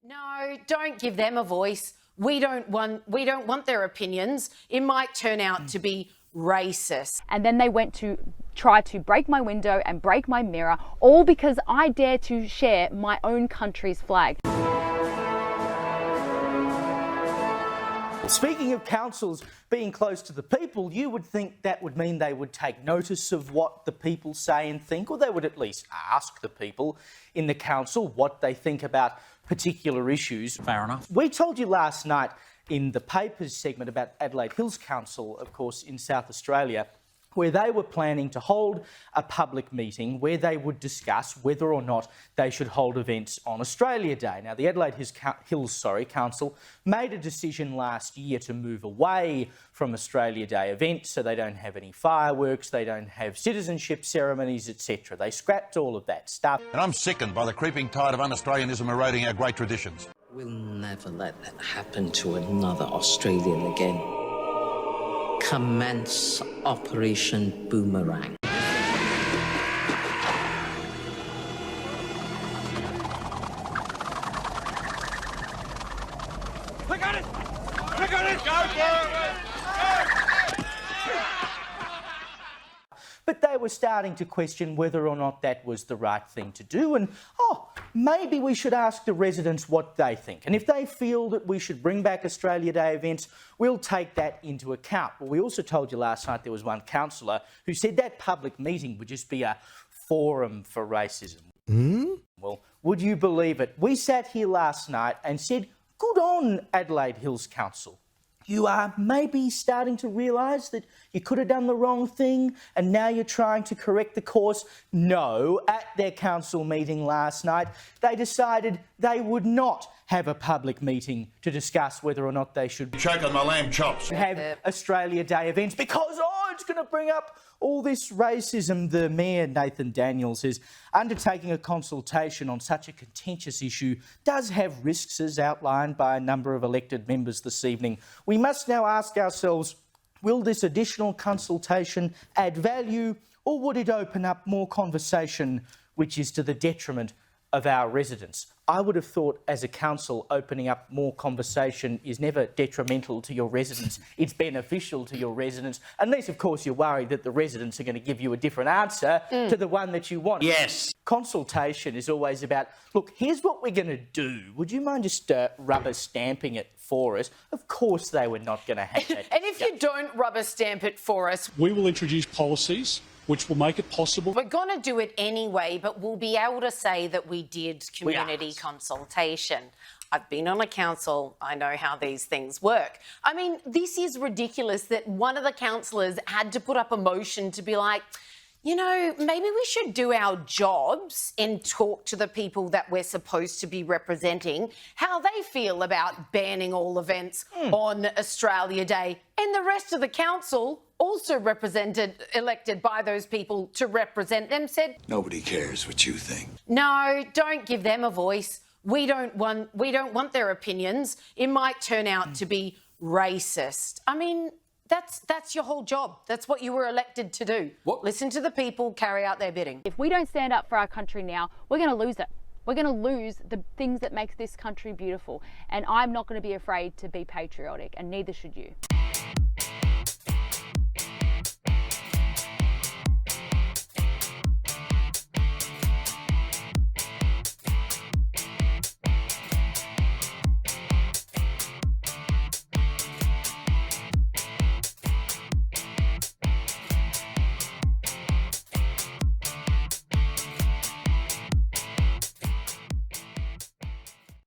No, don't give them a voice. We don't want their opinions. It might turn out to be racist. And then they went to try to break my window and break my mirror, all because I dare to share my own country's flag. Speaking of councils being close to the people, you would think that would mean they would take notice of what the people say and think, or they would at least ask the people in the council what they think about particular issues. Fair enough. We told you last night in the papers segment about Adelaide Hills Council, of course, in South Australia, where they were planning to hold a public meeting where they would discuss whether or not they should hold events on Australia Day. Now, the Adelaide Hills Council made a decision last year to move away from Australia Day events, so they don't have any fireworks, they don't have citizenship ceremonies, etc. They scrapped all of that stuff. And I'm sickened by the creeping tide of un-Australianism eroding our great traditions. We'll never let that happen to another Australian again. Commence Operation Boomerang. Click on it! Click on it! Go for it! But they were starting to question whether or not that was the right thing to do, and maybe we should ask the residents what they think. And if they feel that we should bring back Australia Day events, we'll take that into account. Well, we also told you last night there was one councillor who said that public meeting would just be a forum for racism. Well, would you believe it? We sat here last night and said, good on Adelaide Hills Council. You are maybe starting to realise that you could have done the wrong thing and now you're trying to correct the course. No, at their council meeting last night, they decided they would not have a public meeting to discuss whether or not they should Choke on my lamb chops. have Australia Day events because, it's going to bring up all this racism. The Mayor, Nathan Daniels, is undertaking a consultation on such a contentious issue does have risks, as outlined by a number of elected members this evening. We must now ask ourselves, will this additional consultation add value, or would it open up more conversation which is to the detriment of our residents? I would have thought as a council opening up more conversation is never detrimental to your residents. It's beneficial to your residents, unless of course you're worried that the residents are going to give you a different answer to the one that you want. Yes. Consultation is always about, look, here's what we're going to do. Would you mind just rubber stamping it for us? Of course they were not going to have that. And if you don't rubber stamp it for us, we will introduce policies which will make it possible. We're going to do it anyway, but we'll be able to say that we did community consultation. I've been on a council. I know how these things work. I mean, this is ridiculous that one of the councillors had to put up a motion to be like, you know, maybe we should do our jobs and talk to the people that we're supposed to be representing, how they feel about banning all events on Australia Day. And the rest of the council, also elected by those people to represent them, said, nobody cares what you think. no, don't give them a voice. We don't want their opinions. It might turn out to be racist. I mean, that's your whole job. That's what you were elected to do. What? Listen to the people, carry out their bidding. If we don't stand up for our country now, we're going to lose it. We're going to lose the things that make this country beautiful. And I'm not going to be afraid to be patriotic, and neither should you.